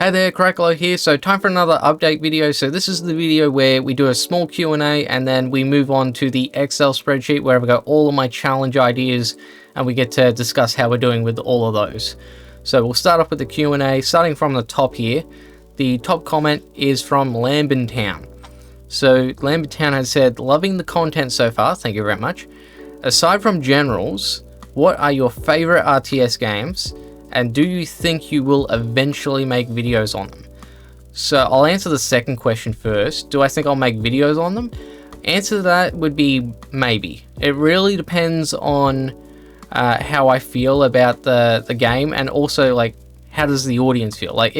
Hey there, Crycalo here. So time for another update video. So this is the video where we do a small Q&A and then we move on to the Excel spreadsheet where I've got all of my challenge ideas and we get to discuss how we're doing with all of those. So we'll start off with the Q&A, starting from the top here. The top comment is from Lambentown. So Lambentown has said, loving the content so far, thank you very much. Aside from generals, what are your favorite RTS games? And do you think you will eventually make videos on them? So I'll answer the second question first. Do I think I'll make videos on them? Answer to that would be maybe. It really depends on how I feel about the game, and also like how does the audience feel. Like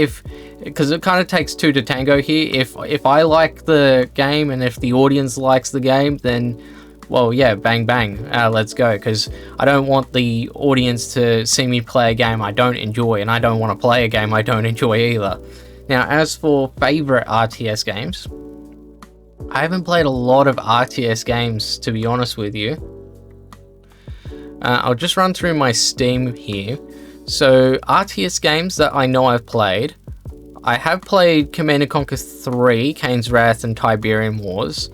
because it kind of takes two to tango here. If I like the game and if the audience likes the game, then well, yeah, bang bang, let's go, because I don't want the audience to see me play a game I don't enjoy, and I don't want to play a game I don't enjoy either. Now, as for favorite RTS games, I haven't played a lot of RTS games, to be honest with you. I'll just run through my Steam here. So, RTS games that I know I've played, I have played Command & Conquer 3, Kane's Wrath, and Tiberian Wars.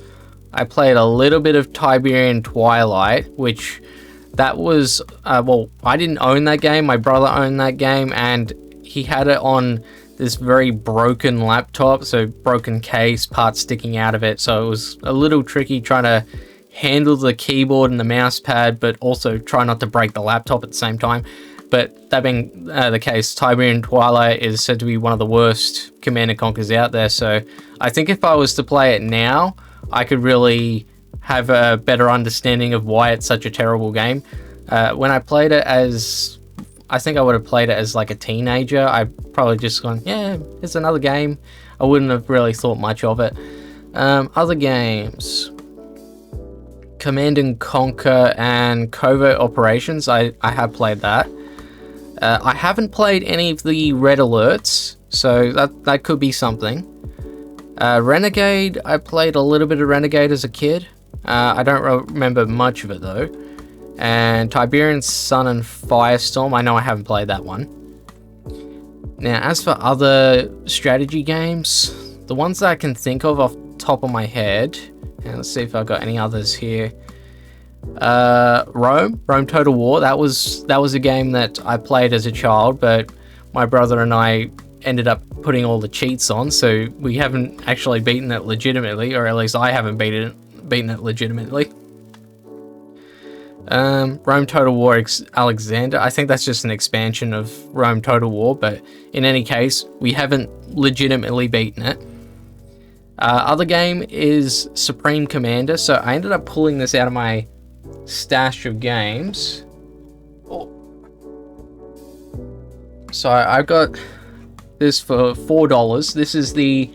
I played a little bit of Tiberian Twilight, which that was, well, I didn't own that game. My brother owned that game, and he had it on this very broken laptop, so broken case, parts sticking out of it. So it was a little tricky trying to handle the keyboard and the mouse pad, but also try not to break the laptop at the same time. But that being the case, Tiberian Twilight is said to be one of the worst Command & Conquers out there. So I think if I was to play it now, I could really have a better understanding of why it's such a terrible game. When I played it as, I think I would have played it as like a teenager, I probably just gone, yeah, it's another game. I wouldn't have really thought much of it. Other games, Command & Conquer and Covert Operations, I have played that. I haven't played any of the Red Alerts, so that could be something. Renegade, I played a little bit of Renegade as a kid. I don't remember much of it though. And Tiberian Sun and Firestorm, I know I haven't played that one. Now, as for other strategy games, the ones that I can think of off the top of my head, and let's see if I've got any others here. Rome Total War, that was a game that I played as a child, but my brother and I ended up putting all the cheats on, so we haven't actually beaten it legitimately, or at least I haven't beaten it legitimately. Rome Total War Alexander, I think that's just an expansion of Rome Total War, but in any case, we haven't legitimately beaten it. Other game is Supreme Commander, so I ended up pulling this out of my stash of games. So I got this for $4. This is the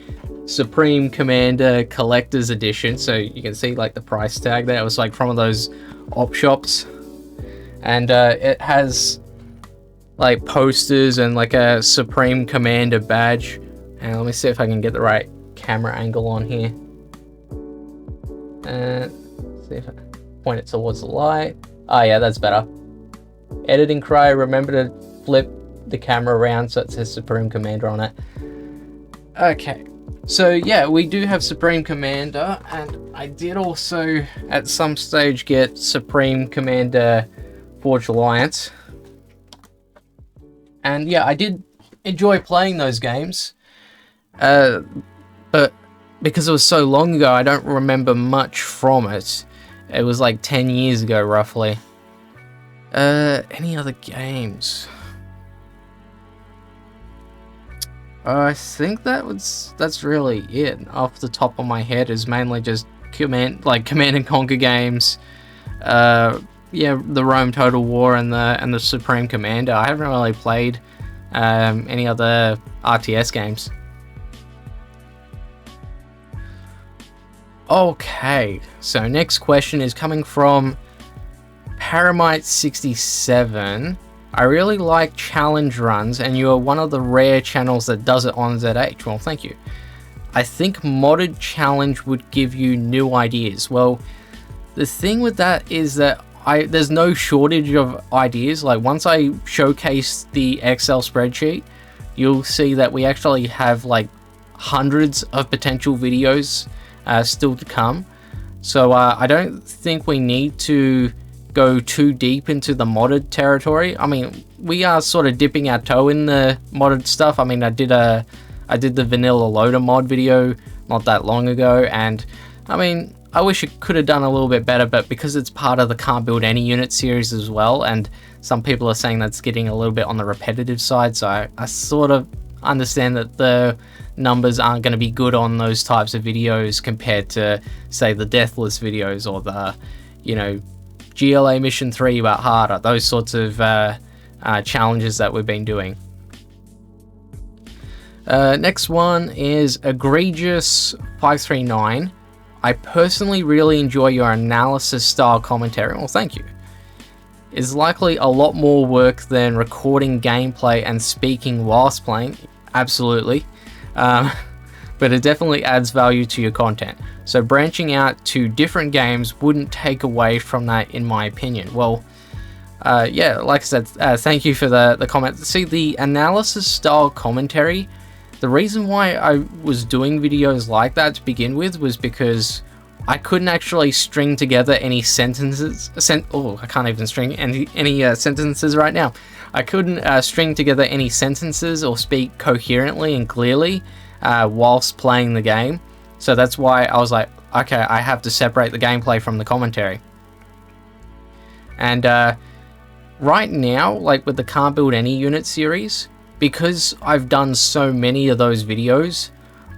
Supreme Commander Collector's Edition, so you can see like the price tag there. It was like from one of those op shops, and it has like posters and like a Supreme Commander badge. And let me see if I can get the right camera angle on here, and see if I point it towards the light. Oh yeah, that's better. Editing cry, remember to flip the camera around so it says Supreme Commander on it. Okay, so yeah, we do have Supreme Commander, and I did also at some stage get Supreme Commander Forged Alliance, and yeah, I did enjoy playing those games, but because it was so long ago, I don't remember much from it. It was like 10 years ago roughly. Any other games? I think that's really it off the top of my head. Is mainly just Command & Conquer games. Yeah, the Rome Total War and the Supreme Commander. I haven't really played any other RTS games. Okay, so next question is coming from Paramite67. I really like challenge runs, and you are one of the rare channels that does it on ZH. Well, thank you. I think modded challenge would give you new ideas. Well, the thing with that is that there's no shortage of ideas. Like once I showcase the Excel spreadsheet, you'll see that we actually have like hundreds of potential videos still to come. So I don't think we need to go too deep into the modded territory. I mean, we are sort of dipping our toe in the modded stuff. I mean, I did the vanilla loader mod video not that long ago, and I mean, I wish it could have done a little bit better, but because it's part of the Can't Build Any Unit series as well, and some people are saying that's getting a little bit on the repetitive side, so I sort of understand that the numbers aren't going to be good on those types of videos compared to, say, the Deathless videos or the, you know, GLA Mission 3 but harder, those sorts of challenges that we've been doing. Next one is Egregious 539. I personally really enjoy your analysis style commentary. Well, thank you. It's likely a lot more work than recording gameplay and speaking whilst playing. Absolutely. But it definitely adds value to your content. So branching out to different games wouldn't take away from that, in my opinion. Well, yeah, like I said, thank you for the comment. See, the analysis style commentary, the reason why I was doing videos like that to begin with was because I couldn't actually string together any sentences. I can't even string any sentences right now. I couldn't string together any sentences or speak coherently and clearly whilst playing the game. So that's why I was like, okay, I have to separate the gameplay from the commentary. And right now, like with the Can't Build Any Unit series, because I've done so many of those videos,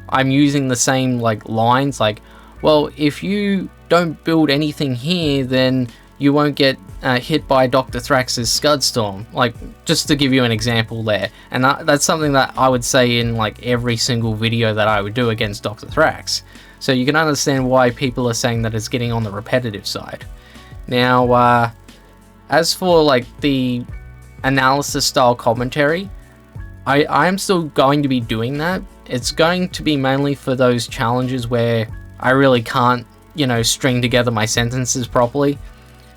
I'm using the same like lines like, well, if you don't build anything here, then you won't get hit by Dr. Thrax's Scudstorm. Like, just to give you an example there. And that's something that I would say in like every single video that I would do against Dr. Thrax. So you can understand why people are saying that it's getting on the repetitive side. Now, as for like the analysis style commentary, I am still going to be doing that. It's going to be mainly for those challenges where I really can't, you know, string together my sentences properly.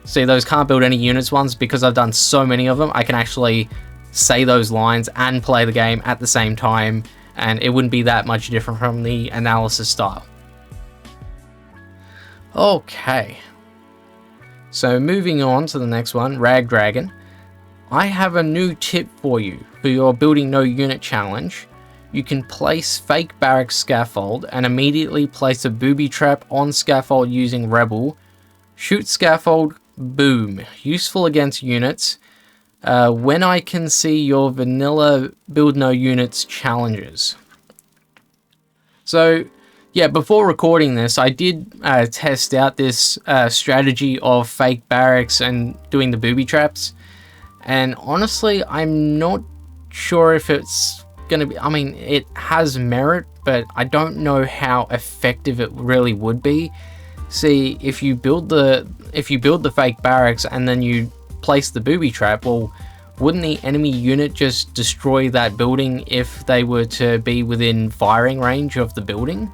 See, those Can't Build Any Units ones, because I've done so many of them, I can actually say those lines and play the game at the same time, and it wouldn't be that much different from the analysis style. Okay. So moving on to the next one, Rag Dragon. I have a new tip for you for your Building No Unit challenge. You can place fake barracks scaffold and immediately place a booby trap on scaffold using Rebel. Shoot scaffold, boom. Useful against units. When I can see your vanilla Build No Units challenges. So yeah, before recording this, I did test out this strategy of fake barracks and doing the booby traps. And honestly, I'm not sure if it's gonna be, I mean, it has merit, but I don't know how effective it really would be. See, if you build the fake barracks and then you place the booby trap, well, wouldn't the enemy unit just destroy that building if they were to be within firing range of the building?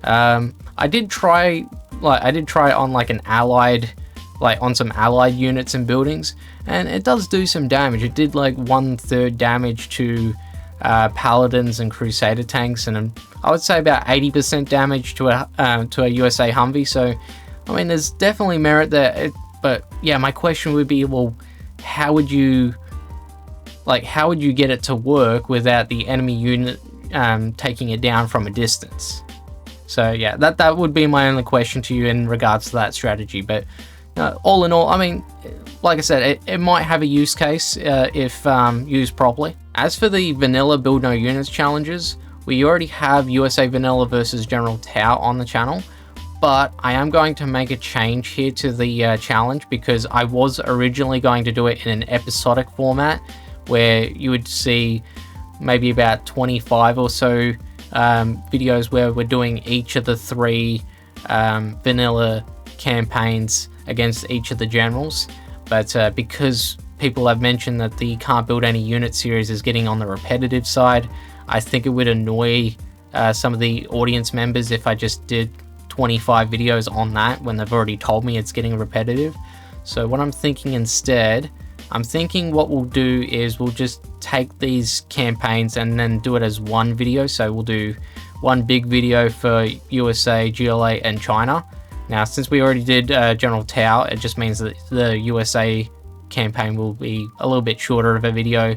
I did try on like an allied, like on some allied units and buildings, and it does do some damage. It did like 1/3 damage to paladins and crusader tanks, and I would say about 80% damage to a USA Humvee. So I mean, there's definitely merit there. But yeah, my question would be, well, how would you get it to work without the enemy unit taking it down from a distance? So yeah, that would be my only question to you in regards to that strategy. But all in all, I mean, like I said, it might have a use case if used properly. As for the vanilla Build No Units challenges, we already have USA Vanilla versus General Tau on the channel, but I am going to make a change here to the challenge, because I was originally going to do it in an episodic format where you would see maybe about 25 or so videos where we're doing each of the 3 vanilla campaigns against each of the generals. But because people have mentioned that the Can't Build Any Unit series is getting on the repetitive side, I think it would annoy some of the audience members if I just did 25 videos on that when they've already told me it's getting repetitive. So what I'm thinking instead, I'm thinking what we'll do is we'll just take these campaigns and then do it as one video. So we'll do one big video for USA, GLA, and China. Now, since we already did General Tao, it just means that the USA campaign will be a little bit shorter of a video,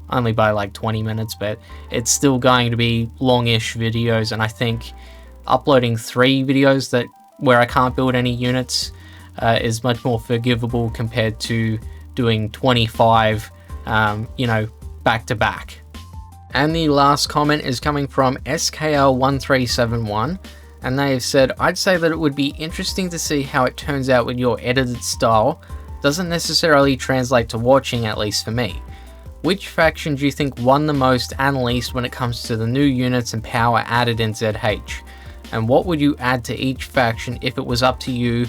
only by like 20 minutes, but it's still going to be longish videos. And I think uploading 3 videos where I can't build any units is much more forgivable compared to doing 25, back to back. And the last comment is coming from SKL1371, and they have said, I'd say that it would be interesting to see how it turns out with your edited style. Doesn't necessarily translate to watching, at least for me. Which faction do you think won the most and least when it comes to the new units and power added in ZH? And what would you add to each faction if it was up to you,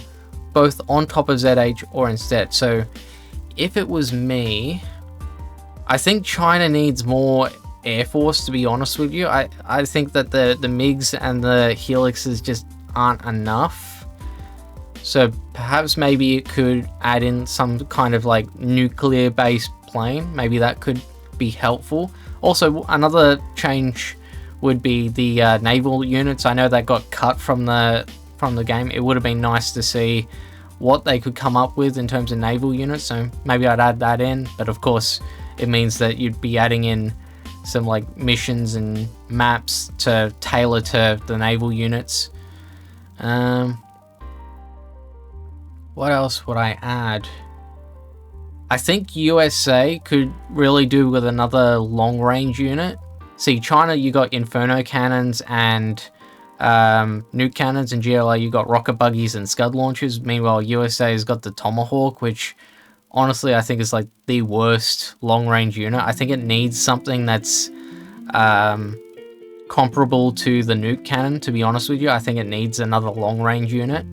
both on top of ZH or instead? So if it was me, I think China needs more Air Force, to be honest with you. I think that the MiGs and the Helixes just aren't enough. So perhaps maybe it could add in some kind of like nuclear based plane. Maybe that could be helpful. Also, another change would be the naval units. I know that got cut from the game. It would have been nice to see what they could come up with in terms of naval units, so maybe I'd add that in. But of course it means that you'd be adding in some like missions and maps to tailor to the naval units. What else would I add? I think USA could really do with another long range unit. See, China, you got Inferno cannons and nuke cannons, and GLA you got rocket buggies and scud launchers. Meanwhile, USA has got the Tomahawk, which honestly I think is like the worst long range unit. I think it needs something that's comparable to the nuke cannon, to be honest with you. I think it needs another long range unit.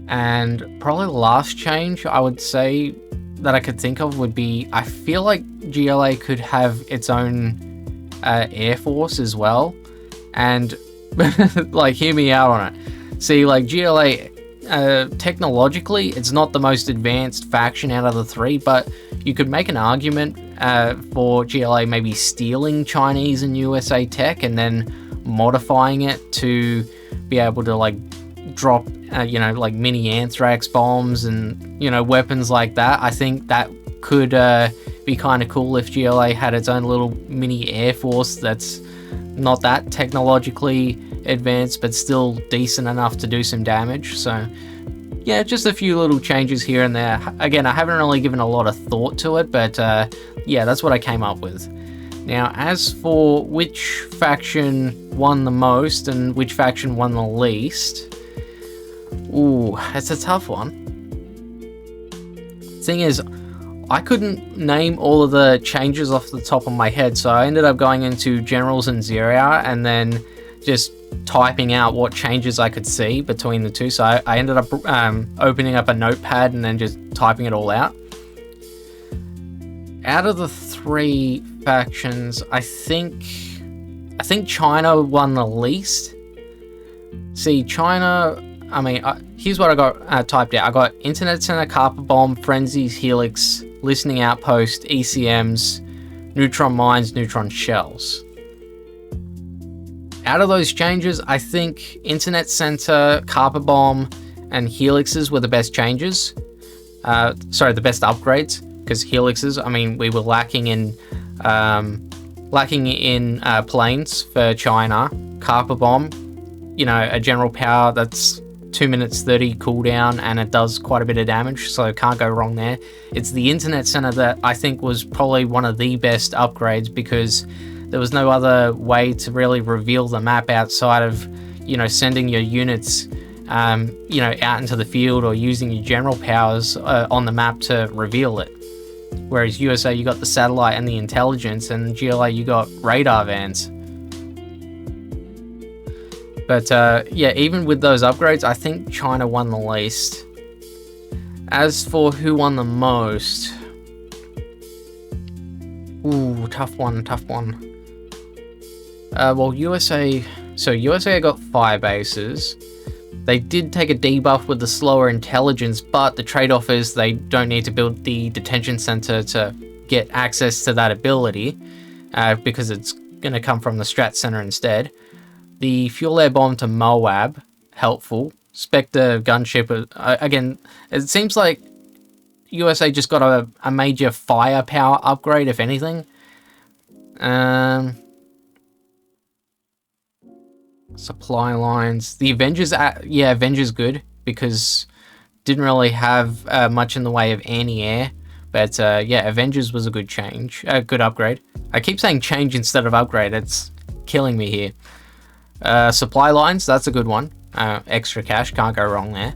And probably the last change I would say that I could think of would be, I feel like GLA could have its own Air Force as well. And like, hear me out on it. See, like GLA, technologically, it's not the most advanced faction out of the 3, but you could make an argument for GLA maybe stealing Chinese and USA tech and then modifying it to be able to like drop like mini anthrax bombs and weapons like that. I think that could be kind of cool if GLA had its own little mini Air Force that's not that technologically advanced but still decent enough to do some damage. So yeah, just a few little changes here and there. Again, I haven't really given a lot of thought to it, but yeah, that's what I came up with. Now, as for which faction won the most and which faction won the least, ooh, that's a tough one. Thing is, I couldn't name all of the changes off the top of my head, so I ended up going into Generals and Zero Hour and then just typing out what changes I could see between the two. So I ended up opening up a notepad and then just typing it all out. Out of the 3 factions, I think China won the least. See, China, I mean, here's what I got typed out. I got Internet Center, Carpet Bomb, Frenzies, Helix, Listening Outpost, ECMs, Neutron Mines, Neutron Shells. Out of those changes, I think Internet Center, Carpet Bomb, and Helixes were the best changes. The best upgrades, because Helixes, I mean, we were lacking in planes for China. Carpet Bomb, a general power that's 2 minutes 30 cooldown, and it does quite a bit of damage, so can't go wrong there. It's the Internet Center that I think was probably one of the best upgrades, because there was no other way to really reveal the map outside of, sending your units, out into the field or using your general powers on the map to reveal it. Whereas USA, you got the satellite and the intelligence, and GLA, you got radar vans. But yeah, even with those upgrades, I think China won the least. As for who won the most, ooh, tough one. Well, USA got 5 bases. They did take a debuff with the slower intelligence, but the trade-off is they don't need to build the detention center to get access to that ability, because it's going to come from the strat center instead. The fuel air bomb to Moab, helpful. Spectre gunship, again, it seems like USA just got a major firepower upgrade, if anything. Supply lines. The Avengers, yeah, Avengers good, because didn't really have much in the way of anti-air. But yeah, Avengers was a good change, a good upgrade. I keep saying change instead of upgrade, it's killing me here. Supply lines, that's a good one. Extra cash, can't go wrong there.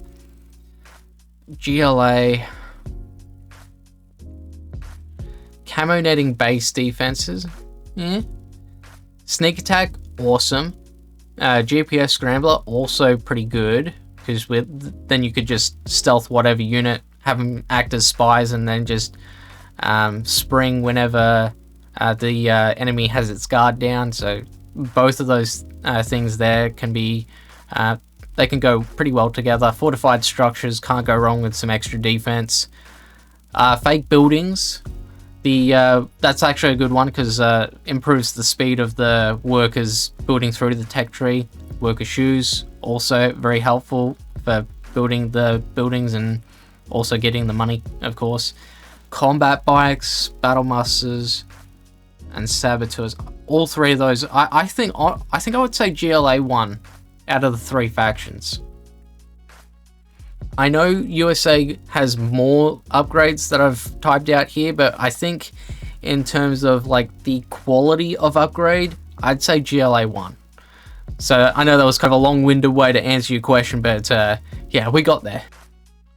GLA. Camo netting base defenses, yeah. Sneak attack, awesome. GPS scrambler, also pretty good, because then you could just stealth whatever unit, have them act as spies, and then just spring whenever the enemy has its guard down. So both of those things there can be, they can go pretty well together. Fortified structures, can't go wrong with some extra defense. Fake buildings. That's actually a good one, because improves the speed of the workers building through the tech tree. Worker shoes, also very helpful for building the buildings and also getting the money, of course. Combat bikes, battle musters, and saboteurs. All three of those, I think I would say GLA won out of the three factions. I know USA has more upgrades that I've typed out here, but I think in terms of like the quality of upgrade, I'd say GLA won. So I know that was kind of a long-winded way to answer your question, but yeah, we got there.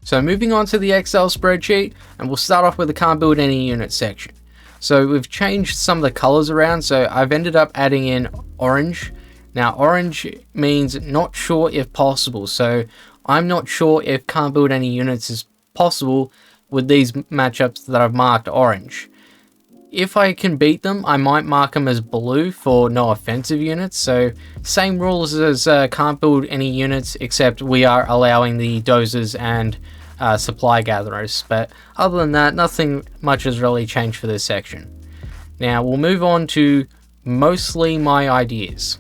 So moving on to the Excel spreadsheet, and we'll start off with the can't build any unit section. So we've changed some of the colors around, so I've ended up adding in orange. Now orange means not sure if possible, so I'm not sure if can't build any units is possible with these matchups that I've marked orange. If I can beat them, I might mark them as blue for no offensive units. So same rules as can't build any units, except we are allowing the dozers and supply gatherers. But other than that, nothing much has really changed for this section. Now we'll move on to mostly my ideas.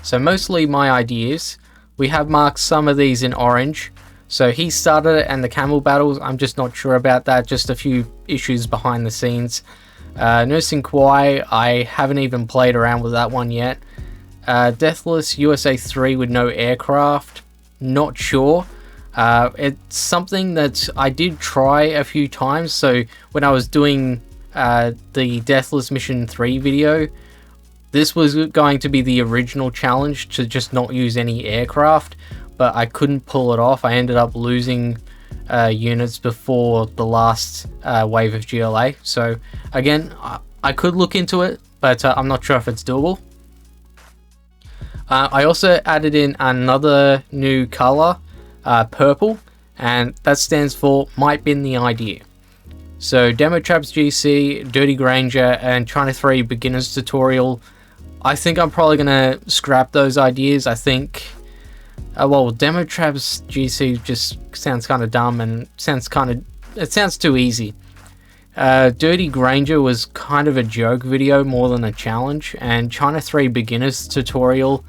So mostly my ideas. We have marked some of these in orange. So he started it, and the camel battles, I'm just not sure about that. Just a few issues behind the scenes. Nursing Kwai, I haven't even played around with that one yet. Deathless USA 3 with no aircraft, not sure. It's something that I did try a few times. So when I was doing the Deathless Mission 3 video, this was going to be the original challenge, to just not use any aircraft, but I couldn't pull it off. I ended up losing units before the last wave of GLA. So again, I could look into it, but I'm not sure if it's doable. I also added in another new color, purple, and that stands for might been the idea. So Demo Traps GC, Dirty Granger, and China 3 Beginners Tutorial, I think I'm probably going to scrap those ideas. I think, well, Demo Traps GC just sounds kind of dumb, and it sounds too easy. Dirty Granger was kind of a joke video more than a challenge, and China 3 Beginners Tutorial,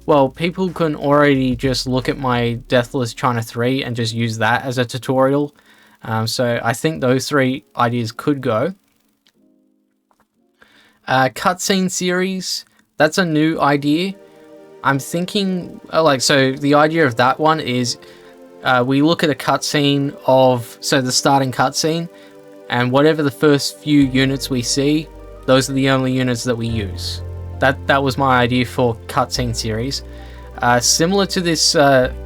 well, people can already just look at my Deathless China 3 and just use that as a tutorial. So I think those three ideas could go. Cutscene series, that's a new idea. I'm thinking, so the idea of that one is we look at a cutscene so the starting cutscene, and whatever the first few units we see, those are the only units that we use. That was my idea for cutscene series. Similar to this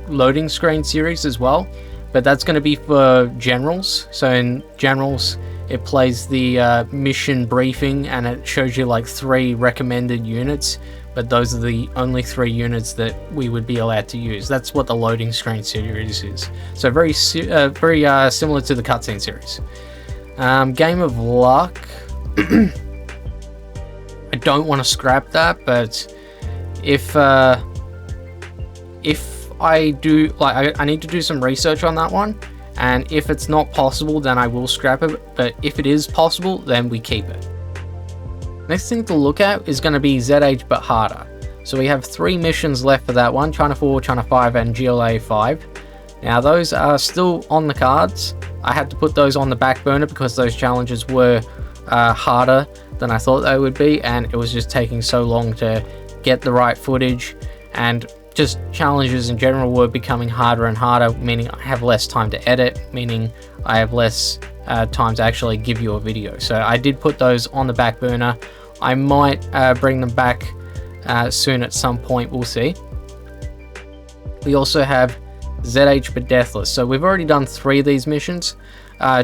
loading screen series as well, but that's going to be for generals. So in generals, it plays the mission briefing, and it shows you like 3 recommended units, but those are the only 3 units that we would be allowed to use. That's what the loading screen series is. So very similar to the cutscene series. Game of Luck. I don't want to scrap that, but if I do, like, I need to do some research on that one, and if it's not possible, then I will scrap it, but if it is possible, then we keep it. Next thing to look at is going to be ZH but harder. So we have 3 missions left for that one, China 4, China 5, and GLA 5. Now those are still on the cards. I had to put those on the back burner because those challenges were harder than I thought they would be, and it was just taking so long to get the right footage, and just challenges in general were becoming harder and harder, meaning I have less time to edit, meaning I have less time to actually give you a video. So I did put those on the back burner. I might bring them back soon at some point, we'll see. We also have ZH but Deathless. So we've already done 3 of these missions.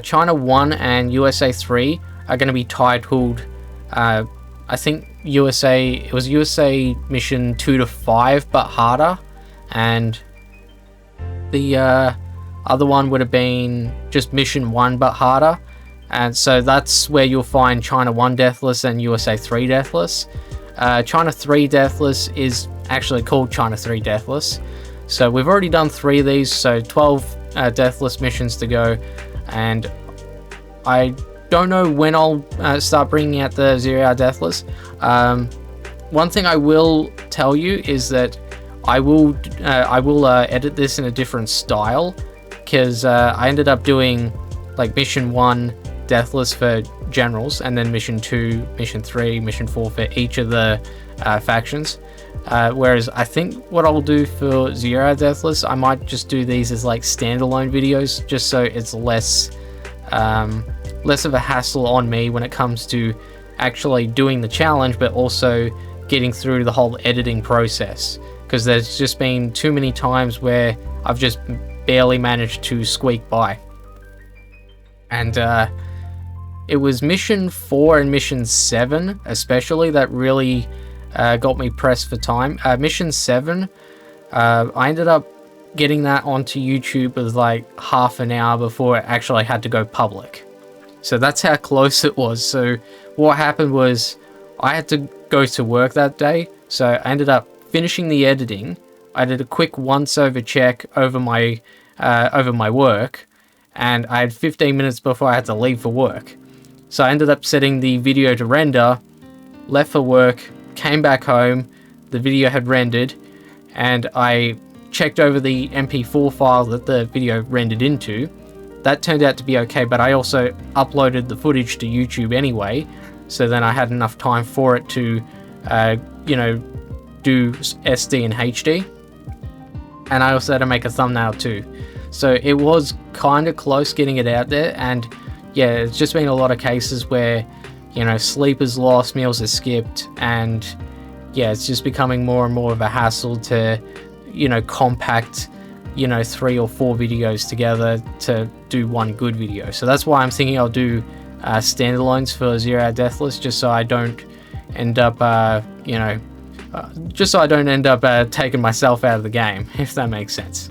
China 1 and USA 3 are going to be titled, I think it was USA mission 2 to 5 but harder, and the other one would have been just mission 1 but harder, and so that's where you'll find China 1 Deathless and USA 3 Deathless. China 3 Deathless is actually called China 3 Deathless. So we've already done 3 of these, so 12 Deathless missions to go, and I don't know when I'll start bringing out the 0-hour Deathless. One thing I will tell you is that I will edit this in a different style, because I ended up doing like mission 1 Deathless for generals, and then mission 2, mission 3, mission 4 for each of the factions. Whereas I think what I'll do for 0-hour Deathless, I might just do these as like standalone videos, just so it's less of a hassle on me when it comes to actually doing the challenge, but also getting through the whole editing process, because there's just been too many times where I've just barely managed to squeak by. And it was mission 4 and mission 7 especially that really got me pressed for time. Mission 7, I ended up getting that onto YouTube with like half an hour before it actually had to go public. So that's how close it was. So what happened was I had to go to work that day, so I ended up finishing the editing. I did a quick once-over check over my work, and I had 15 minutes before I had to leave for work. So I ended up setting the video to render, left for work, came back home, the video had rendered, and I checked over the MP4 file that the video rendered into. That turned out to be okay, but I also uploaded the footage to YouTube anyway, so then I had enough time for it to, do SD and HD. And I also had to make a thumbnail too. So it was kind of close getting it out there, and yeah, it's just been a lot of cases where, sleep is lost, meals are skipped, and yeah, it's just becoming more and more of a hassle to, compact, 3 or 4 videos together to do one good video. So that's why I'm thinking I'll do standalones for 0-hour Deathless, just so I don't end up, taking myself out of the game, if that makes sense.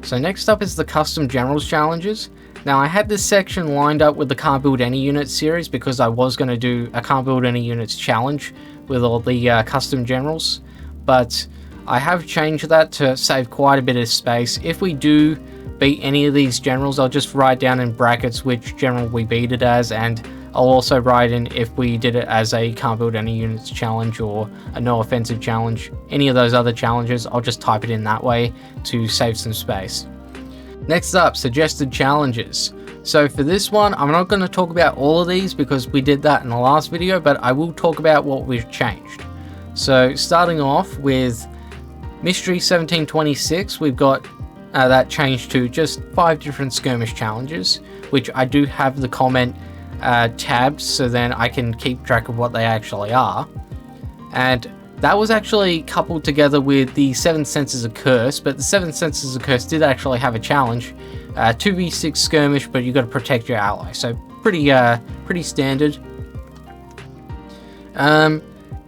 So next up is the Custom Generals Challenges. Now I had this section lined up with the Can't Build Any Units series because I was going to do a Can't Build Any Units challenge with all the custom generals, but I have changed that to save quite a bit of space. If we do beat any of these generals, I'll just write down in brackets which general we beat it as, and I'll also write in if we did it as a Can't Build Any Units challenge or a No Offensive challenge. Any of those other challenges, I'll just type it in that way to save some space. Next up, suggested challenges. So for this one, I'm not going to talk about all of these because we did that in the last video, but I will talk about what we've changed. So starting off with Mystery 1726, we've got that changed to just 5 different skirmish challenges, which I do have the comment tabs, so then I can keep track of what they actually are. And that was actually coupled together with the 7 Senses of Curse, but the 7 Senses of Curse did actually have a challenge. 2v6 skirmish, but you got to protect your ally, so pretty standard.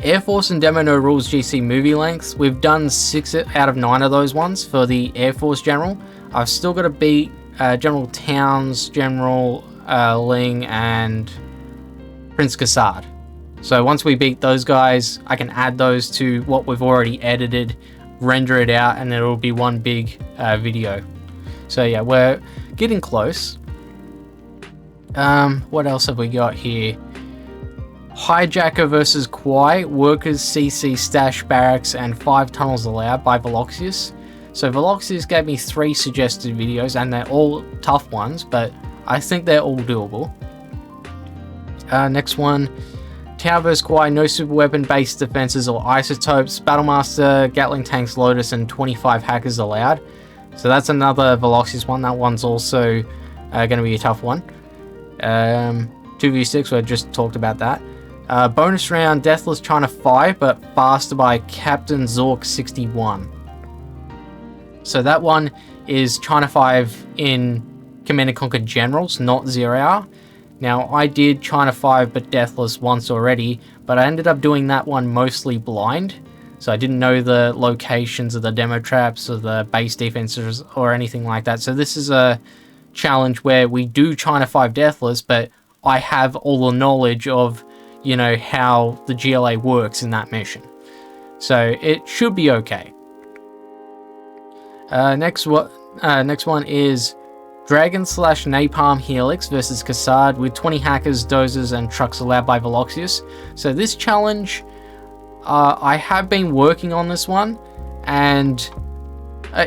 Air Force and Demo No Rules GC movie lengths, we've done 6 out of 9 of those ones for the Air Force General. I've still got to beat General Towns, General Ling, and Prince Kassad. So once we beat those guys, I can add those to what we've already edited render it out and it'll be one big video. So yeah, we're getting close. What else have we got here? Hijacker versus Quai, Workers, CC, Stash, Barracks, and 5 Tunnels Allowed by Veloxius. So Veloxius gave me 3 suggested videos, and they're all tough ones, but I think they're all doable. Next one, Tower vs Quai, no super weapon based defenses or isotopes, Battlemaster, Gatling tanks, Lotus, and 25 hackers allowed. So that's another Veloxius one. That one's also going to be a tough one. 2v6, we just talked about that. Bonus round, Deathless China 5, but faster by Captain Zork 61. So that one is China 5 in Command & Conquer Generals, not 0 Hour. Now, I did China 5 but Deathless once already, but I ended up doing that one mostly blind. So I didn't know the locations of the demo traps or the base defenses or anything like that. So this is a challenge where we do China 5 Deathless, but I have all the knowledge of, you know, how the GLA works in that mission. So it should be okay. Next one is Dragon / Napalm Helix versus Cassard with 20 hackers, dozers, and trucks allowed by Veloxius. So this challenge, I have been working on this one, and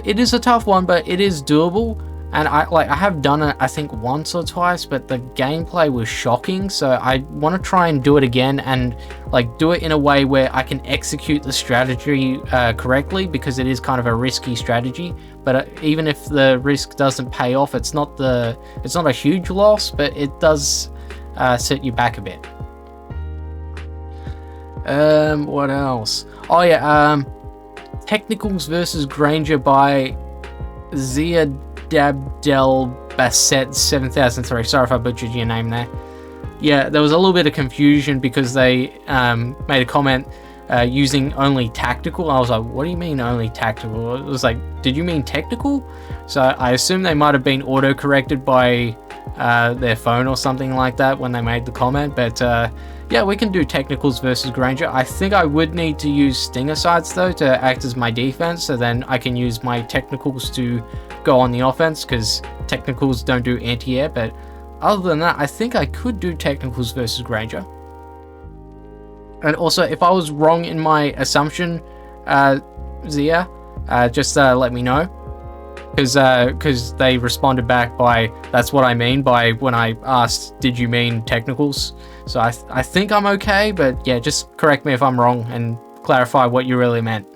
it is a tough one, but it is doable. And I have done it, I think, once or twice, but the gameplay was shocking. So I want to try and do it again, and like do it in a way where I can execute the strategy correctly, because it is kind of a risky strategy. But even if the risk doesn't pay off, it's not a huge loss, but it does set you back a bit. What else? Oh yeah, Technicals versus Granger by Zia Dabdel Basset 7003. Sorry if I butchered your name there. Yeah, there was a little bit of confusion because they made a comment using only tactical. I was like, what do you mean only tactical? It was like, did you mean technical? So I assume they might have been auto-corrected by their phone or something like that when they made the comment. But yeah, we can do Technicals versus Granger. I think I would need to use Stinger Sights though to act as my defense, so then I can use my Technicals to go on the offense, because Technicals don't do anti-air. But other than that, I think I could do Technicals versus Granger. And also, if I was wrong in my assumption, Zia, just let me know, because they responded back by, that's what I mean, by when I asked, did you mean Technicals? So I think I'm okay, but yeah, just correct me if I'm wrong and clarify what you really meant.